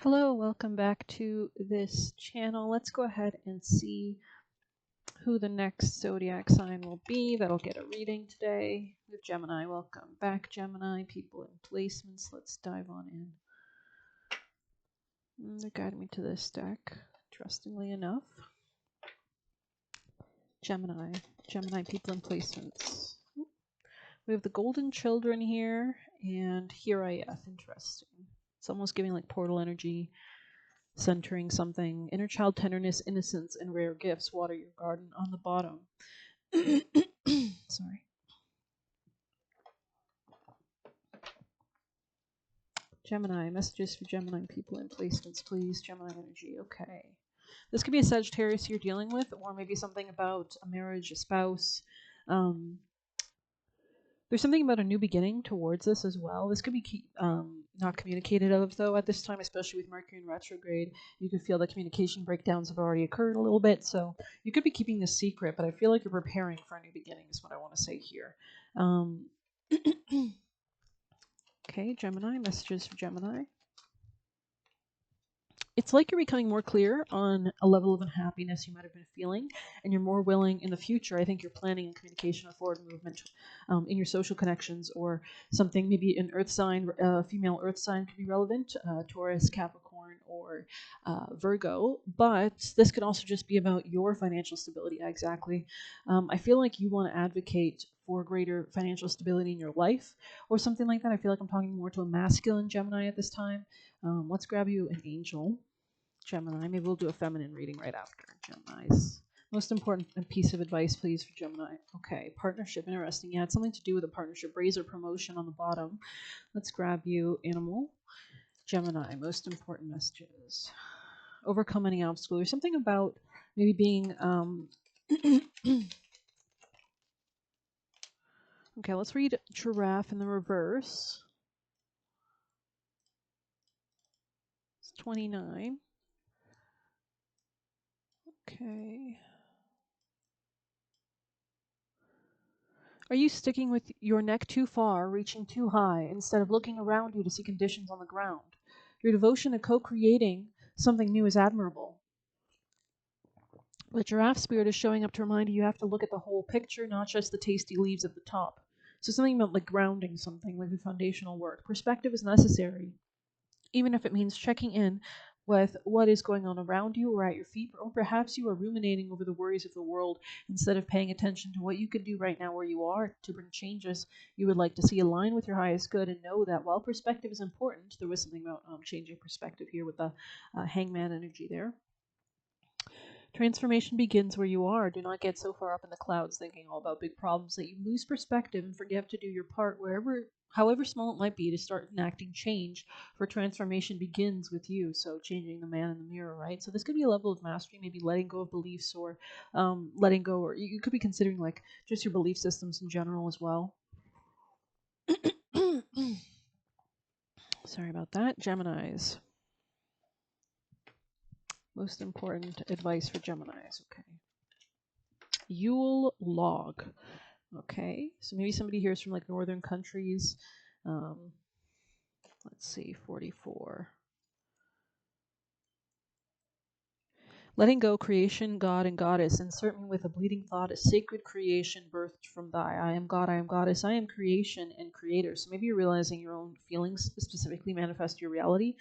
Hello, welcome back to this channel. Let's go ahead and see who the next zodiac sign will be. That'll get a reading today with Gemini. Welcome back, Gemini. People in placements. Let's dive on in. They're guiding me to this deck, trustingly enough. Gemini. Gemini people in placements. We have the Golden Children here, and Hiraeth. Interesting. It's almost giving like portal energy. Centering something. Inner child tenderness, innocence, and rare gifts. Water your garden on the bottom. Sorry. Gemini. Messages for Gemini people in placements, please. Gemini energy. Okay. This could be a Sagittarius you're dealing with, or maybe something about a marriage, a spouse. There's something about a new beginning towards this as well. This could be not communicated of, though, at this time, especially with Mercury in retrograde. You could feel that communication breakdowns have already occurred a little bit, so you could be keeping this secret, but I feel like you're preparing for a new beginning is what I want to say here. Okay, Gemini, messages for Gemini. It's like you're becoming more clear on a level of unhappiness you might have been feeling, and you're more willing in the future. I think you're planning in communication of forward movement in your social connections, or something, maybe an earth sign, female earth sign could be relevant, Taurus, Capricorn, or Virgo, but this could also just be about your financial stability. Exactly. I feel like you want to advocate for greater financial stability in your life, or something like that. I feel like I'm talking more to a masculine Gemini at this time. Let's grab you an angel, Gemini. Maybe we'll do a feminine reading right after. Gemini's most important piece of advice, please, for Gemini. Okay, partnership. Interesting. Yeah, it's something to do with a partnership. Raise or promotion on the bottom. Let's grab you animal. Gemini. Most important messages. Overcome any obstacle. There's something about maybe being okay, let's read giraffe in the reverse. It's 29. Okay. Are you sticking with your neck too far, reaching too high, instead of looking around you to see conditions on the ground? Your devotion to co-creating something new is admirable. The giraffe spirit is showing up to remind you have to look at the whole picture, not just the tasty leaves at the top. So something about like grounding something, like the foundational work. Perspective is necessary, even if it means checking in with what is going on around you or at your feet, or perhaps you are ruminating over the worries of the world instead of paying attention to what you can do right now where you are to bring changes you would like to see align with your highest good. And know that while perspective is important, there was something about changing perspective here with the hangman energy there. Transformation begins where you are. Do not get so far up in the clouds thinking all about big problems that you lose perspective and forget to do your part wherever, however small it might be, to start enacting change. For transformation begins with you. So changing the man in the mirror, right? So this could be a level of mastery, maybe letting go of beliefs, or letting go, or you could be considering like just your belief systems in general as well. Sorry about that. Geminis. Most important advice for Geminis. Okay. Yule log. Okay, so maybe somebody here is from like northern countries. Let's see, 44. Letting go, creation, God, and goddess. Insert me with a bleeding thought, a sacred creation birthed from thy. I am God, I am goddess, I am creation and creator. So maybe you're realizing your own feelings specifically manifest your reality.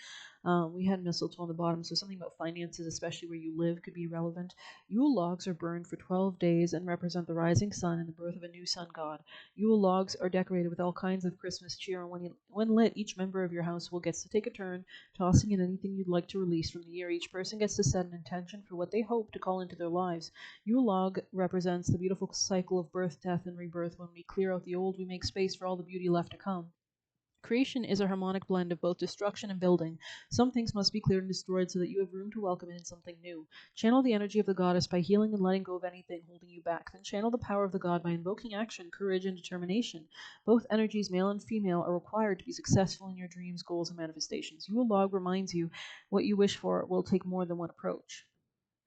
We had mistletoe on the bottom, so something about finances, especially where you live, could be relevant. Yule logs are burned for 12 days and represent the rising sun and the birth of a new sun god. Yule logs are decorated with all kinds of Christmas cheer, and when lit, each member of your household gets to take a turn tossing in anything you'd like to release from the year. Each person gets to set an intention for what they hope to call into their lives. Yule log represents the beautiful cycle of birth, death, and rebirth. When we clear out the old, we make space for all the beauty left to come. Creation is a harmonic blend of both destruction and building. Some things must be cleared and destroyed so that you have room to welcome in something new. Channel the energy of the goddess by healing and letting go of anything holding you back. Then channel the power of the god by invoking action, courage, and determination. Both energies, male and female, are required to be successful in your dreams, goals, and manifestations. Yule log reminds you what you wish for will take more than one approach.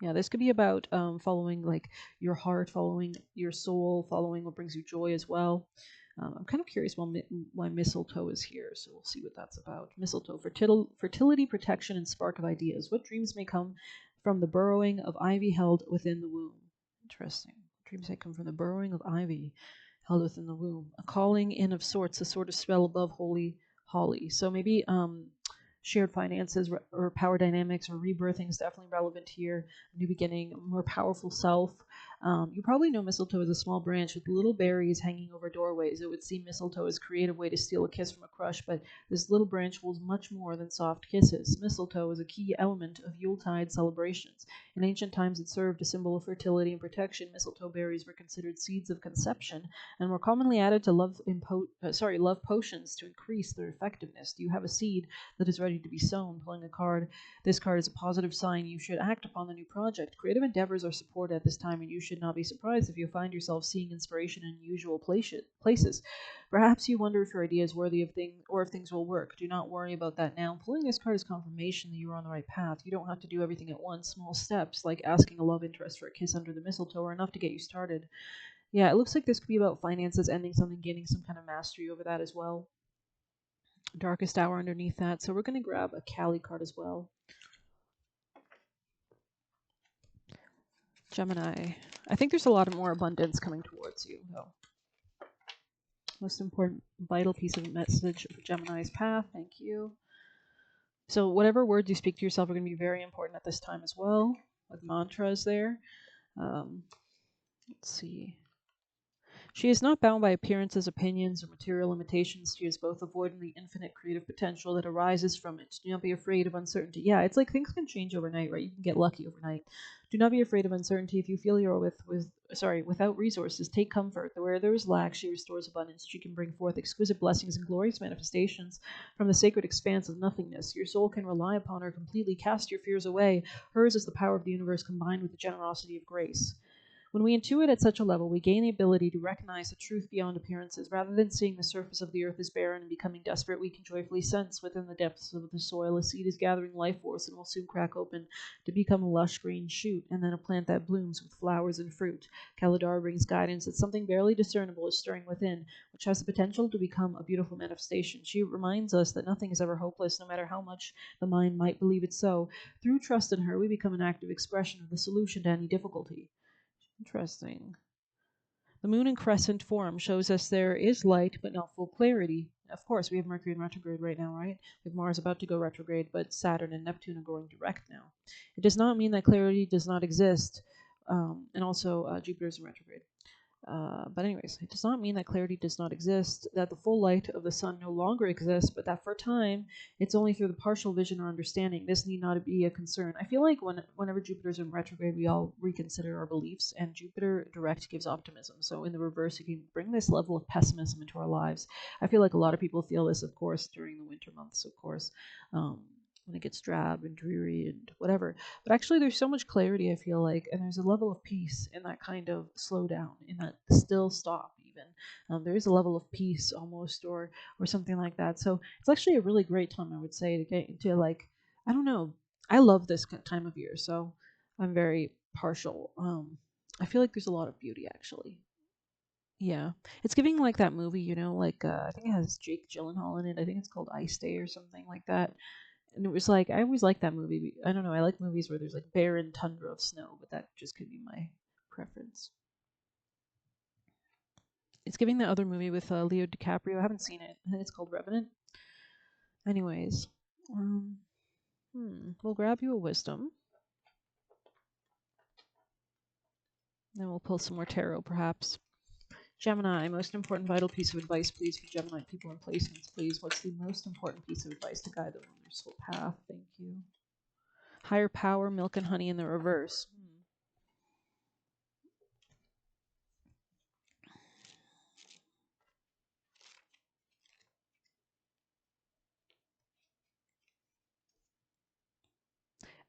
Yeah, this could be about following like your heart, following your soul, following what brings you joy as well. I'm kind of curious why mistletoe is here, so we'll see what that's about. Mistletoe, fertility, protection, and spark of ideas. What dreams may come from the burrowing of ivy held within the womb? Interesting. Dreams may come from the burrowing of ivy held within the womb. A calling in of sorts, a sort of spell above holy holly. So maybe shared finances or power dynamics or rebirthing is definitely relevant here. A new beginning, a more powerful self. You probably know mistletoe is a small branch with little berries hanging over doorways. It would seem mistletoe is a creative way to steal a kiss from a crush, but this little branch holds much more than soft kisses. Mistletoe is a key element of Yuletide celebrations. In ancient times, it served a symbol of fertility and protection. Mistletoe berries were considered seeds of conception and were commonly added to love potions to increase their effectiveness. Do you have a seed that is ready to be sown? Pulling a card. This card is a positive sign you should act upon the new project. Creative endeavors are supported at this time, and you should not be surprised if you find yourself seeing inspiration in unusual places. Perhaps you wonder if your idea is worthy of things or if things will work. Do not worry about that now. Pulling this card is confirmation that you are on the right path. You don't have to do everything at once. Small steps, like asking a love interest for a kiss under the mistletoe, are enough to get you started. Yeah, it looks like this could be about finances, ending something, gaining some kind of mastery over that as well. Darkest hour underneath that. So we're going to grab a Kali card as well. Gemini. I think there's a lot of more abundance coming towards you, though. Most important, vital piece of message for Gemini's path. Thank you. So whatever words you speak to yourself are going to be very important at this time as well, with mantras there. Let's see. She is not bound by appearances, opinions, or material limitations. She is both avoiding the infinite creative potential that arises from it. Do not be afraid of uncertainty. Yeah, it's like things can change overnight, right? You can get lucky overnight. Do not be afraid of uncertainty. If you feel you're without resources, take comfort. Where there is lack, she restores abundance. She can bring forth exquisite blessings and glorious manifestations from the sacred expanse of nothingness. Your soul can rely upon her completely. Cast your fears away. Hers is the power of the universe combined with the generosity of grace. When we intuit at such a level, we gain the ability to recognize the truth beyond appearances. Rather than seeing the surface of the earth as barren and becoming desperate, we can joyfully sense within the depths of the soil a seed is gathering life force and will soon crack open to become a lush green shoot, and then a plant that blooms with flowers and fruit. Kalidar brings guidance that something barely discernible is stirring within, which has the potential to become a beautiful manifestation. She reminds us that nothing is ever hopeless, no matter how much the mind might believe it so. Through trust in her, we become an active expression of the solution to any difficulty. Interesting. The moon in crescent form shows us there is light, but not full clarity. Of course, we have Mercury in retrograde right now, right? We have Mars about to go retrograde, but Saturn and Neptune are going direct now. It does not mean that clarity does not exist, and also Jupiter's in retrograde. But anyways, it does not mean that clarity does not exist, that the full light of the sun no longer exists, but that for a time, it's only through the partial vision or understanding. This need not be a concern. I feel like whenever Jupiter's in retrograde, we all reconsider our beliefs, and Jupiter direct gives optimism. So in the reverse, it can bring this level of pessimism into our lives. I feel like a lot of people feel this, of course, during the winter months, of course. When it gets drab and dreary and whatever. But actually, there's so much clarity, I feel like, and there's a level of peace in that kind of slowdown, in that still stop, even. There is a level of peace almost, or something like that. So it's actually a really great time, I would say, to get into, like, I don't know. I love this time of year, so I'm very partial. I feel like there's a lot of beauty, actually. Yeah, it's giving like that movie, like I think it has Jake Gyllenhaal in it. I think it's called Ice Day or something like that. And it was like I always like that movie. I don't know. I like movies where there's like barren tundra of snow, but that just could be my preference. It's giving the other movie with Leo DiCaprio. I haven't seen it. I think it's called Revenant. Anyways, um, we'll grab you a wisdom. Then we'll pull some more tarot, perhaps. Gemini, most important vital piece of advice, please, for Gemini people and placements, please. What's the most important piece of advice to guide them on their soul path? Thank you. Higher power, milk and honey in the reverse.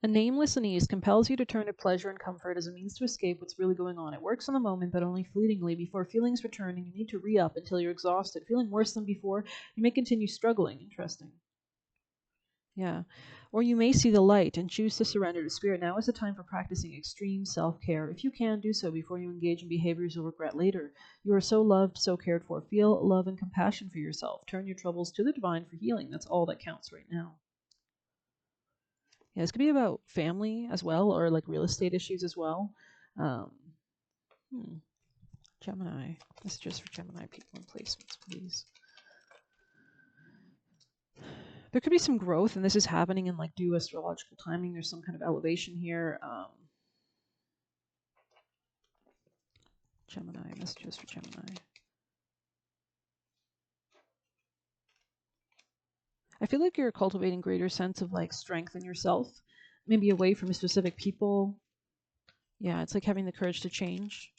A nameless unease compels you to turn to pleasure and comfort as a means to escape what's really going on. It works in the moment, but only fleetingly before feelings return, and you need to re-up until you're exhausted. Feeling worse than before, you may continue struggling. Interesting. Yeah. Or you may see the light and choose to surrender to spirit. Now is the time for practicing extreme self-care. If you can, do so before you engage in behaviors you'll regret later. You are so loved, so cared for. Feel love and compassion for yourself. Turn your troubles to the divine for healing. That's all that counts right now. Yeah, this could be about family as well, or like real estate issues as well. Um, Gemini. This is just for Gemini people and placements, please. There could be some growth, and this is happening in like due astrological timing. There's some kind of elevation here. Gemini, messages for Gemini. I feel like you're cultivating greater sense of like strength in yourself, maybe away from specific people. Yeah, it's like having the courage to change,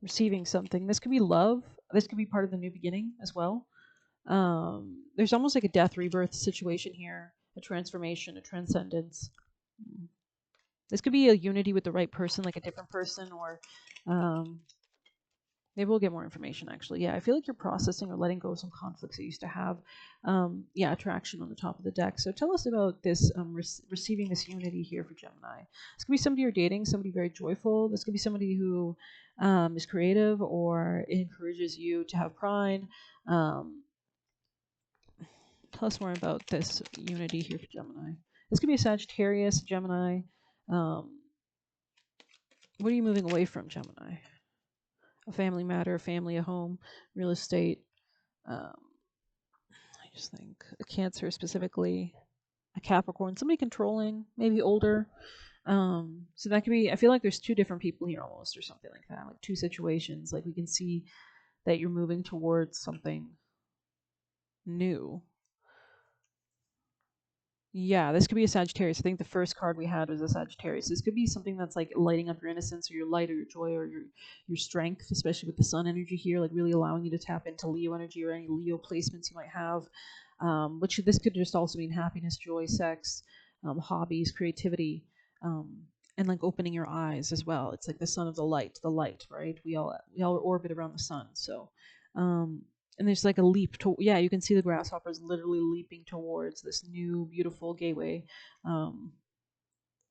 receiving something. This could be love. This could be part of the new beginning as well. There's almost like a death rebirth situation here, a transformation, a transcendence. This could be a unity with the right person, like a different person, or maybe we'll get more information actually. Yeah, I feel like you're processing or letting go of some conflicts that you used to have. Yeah, attraction on the top of the deck. So tell us about this receiving this unity here for Gemini. This could be somebody you're dating, somebody very joyful. This could be somebody who is creative or encourages you to have pride. Tell us more about this unity here for Gemini. This could be a Sagittarius, Gemini. What are you moving away from, Gemini? A family matter, a family, a home, real estate. I just think a Cancer specifically, a Capricorn, somebody controlling, maybe older. So that could be, I feel like there's two different people here almost, or something like that, like two situations. Like we can see that you're moving towards something new. Yeah, this could be a Sagittarius. I think the first card we had was a Sagittarius. This could be something that's like lighting up your innocence or your light or your joy or your strength, especially with the sun energy here, like really allowing you to tap into Leo energy or any Leo placements you might have. Which this could just also mean happiness, joy, sex, hobbies, creativity, um, and like opening your eyes as well. It's like the sun of the light, right? We all orbit around the sun, so. And there's like a leap to, yeah, you can see the grasshoppers literally leaping towards this new beautiful gateway for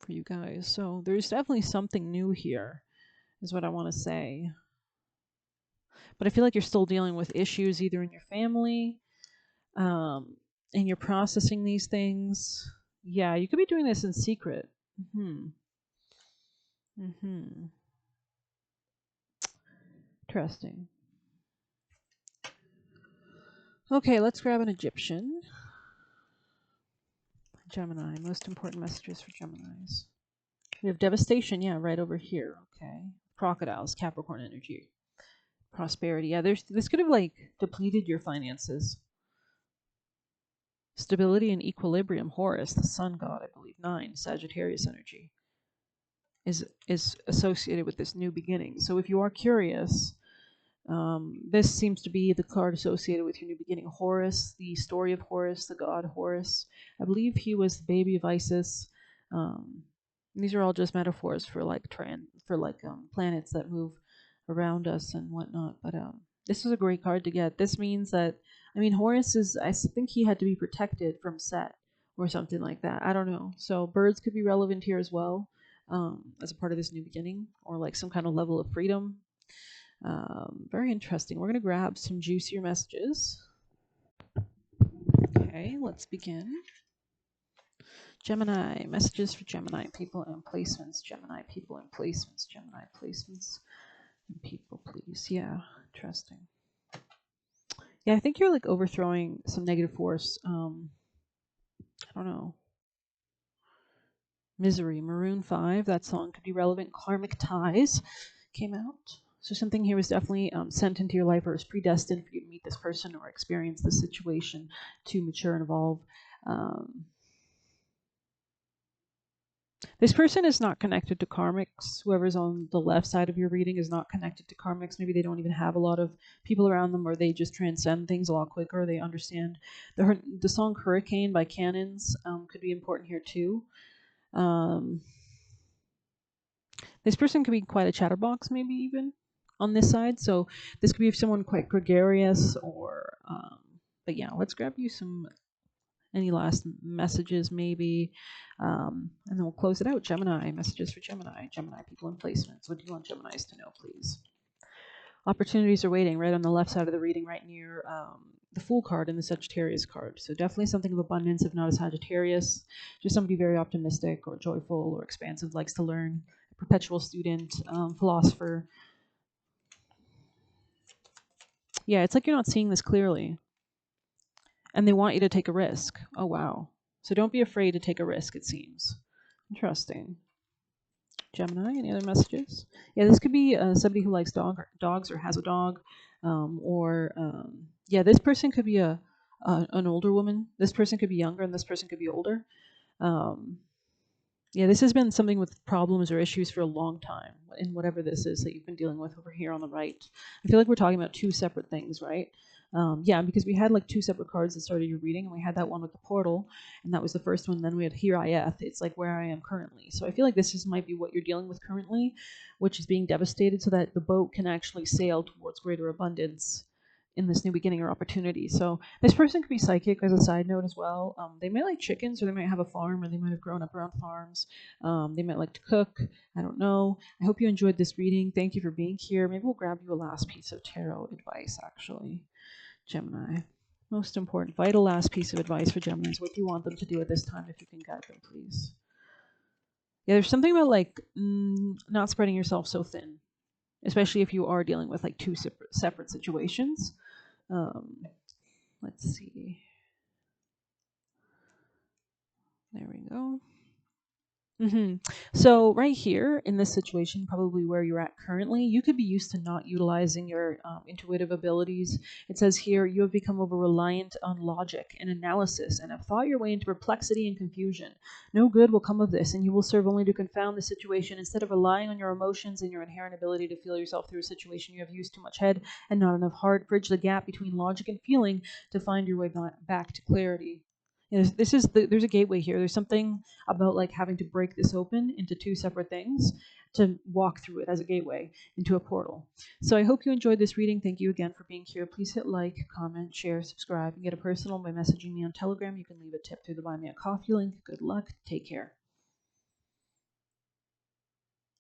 you guys. So there's definitely something new here is what I want to say. But I feel like you're still dealing with issues either in your family and you're processing these things. Yeah, you could be doing this in secret. Interesting. Okay, let's grab an Egyptian. Gemini, most important messages for Geminis. We have devastation, yeah, right over here. Okay. Crocodiles, Capricorn energy. Prosperity. Yeah, this could have like depleted your finances. Stability and equilibrium, Horus, the sun god, I believe. 9, Sagittarius energy is associated with this new beginning. So if you are curious, this seems to be the card associated with your new beginning. Horus, the story of Horus, the god Horus. I believe he was the baby of Isis. These are all just metaphors for like planets that move around us and whatnot. But this is a great card to get. This means that, I mean, Horus is, I think he had to be protected from Set or something like that. I don't know. So birds could be relevant here as well, as a part of this new beginning, or like some kind of level of freedom. Very interesting. We're going to grab some juicier messages. Okay, let's begin. Gemini, messages for Gemini people and placements. Gemini people and placements. Gemini placements and people, please. Yeah, interesting. Yeah, I think you're like overthrowing some negative force. I don't know. Misery, Maroon 5, that song could be relevant. Karmic Ties came out. So something here was definitely sent into your life or is predestined for you to meet this person or experience this situation to mature and evolve. This person is not connected to karmics. Whoever's on the left side of your reading is not connected to karmics. Maybe they don't even have a lot of people around them, or they just transcend things a lot quicker. They understand. The song Hurricane by Cannons could be important here too. This person could be quite a chatterbox, maybe even on this side. So this could be someone quite gregarious or, but yeah, let's grab you some Any last messages, maybe? And then we'll close it out. Gemini, messages for Gemini. Gemini people in placements. What do you want Geminis to know, please? Opportunities are waiting right on the left side of the reading, right near the Fool card and the Sagittarius card. So definitely something of abundance, if not a Sagittarius. Just somebody very optimistic or joyful or expansive, likes to learn, a perpetual student, philosopher. Yeah, it's like you're not seeing this clearly. And they want you to take a risk. Oh, wow. So don't be afraid to take a risk, it seems. Interesting. Gemini, any other messages? Yeah, this could be somebody who likes dogs or has a dog. Yeah, this person could be an older woman. This person could be younger, and this person could be older. Um, yeah, this has been something with problems or issues for a long time, in whatever this is that you've been dealing with over here on the right. I feel like we're talking about two separate things, right? Yeah, because we had like two separate cards that started your reading, and we had that one with the portal, and that was the first one. Then we had Here I Am. It's like where I am currently. So I feel like this might be what you're dealing with currently, which is being devastated so that the boat can actually sail towards greater abundance in this new beginning or opportunity. So this person could be psychic as a side note as well. They might like chickens, or they might have a farm, or they might have grown up around farms. They might like to cook. I don't know. I hope you enjoyed this reading. Thank you for being here. Maybe we'll grab you a last piece of tarot advice, actually. Gemini. Most important, vital last piece of advice for Geminis. What do you want them to do at this time if you can guide them, please? Yeah, there's something about like not spreading yourself so thin, especially if you are dealing with like two separate situations. Let's see. There we go. So right here in this situation, probably where you're at currently, you could be used to not utilizing your intuitive abilities. It says here, you have become over reliant on logic and analysis and have thought your way into perplexity and confusion. No good will come of this, and you will serve only to confound the situation. Instead of relying on your emotions and your inherent ability to feel yourself through a situation, you have used too much head and not enough heart. Bridge the gap between logic and feeling to find your way back to clarity. There's a gateway here. There's something about like having to break this open into two separate things to walk through it as a gateway into a portal. So I hope you enjoyed this reading. Thank you again for being here. Please hit like, comment, share, subscribe, and get a personal by messaging me on Telegram. You can leave a tip through the Buy Me a Coffee link. Good luck. Take care.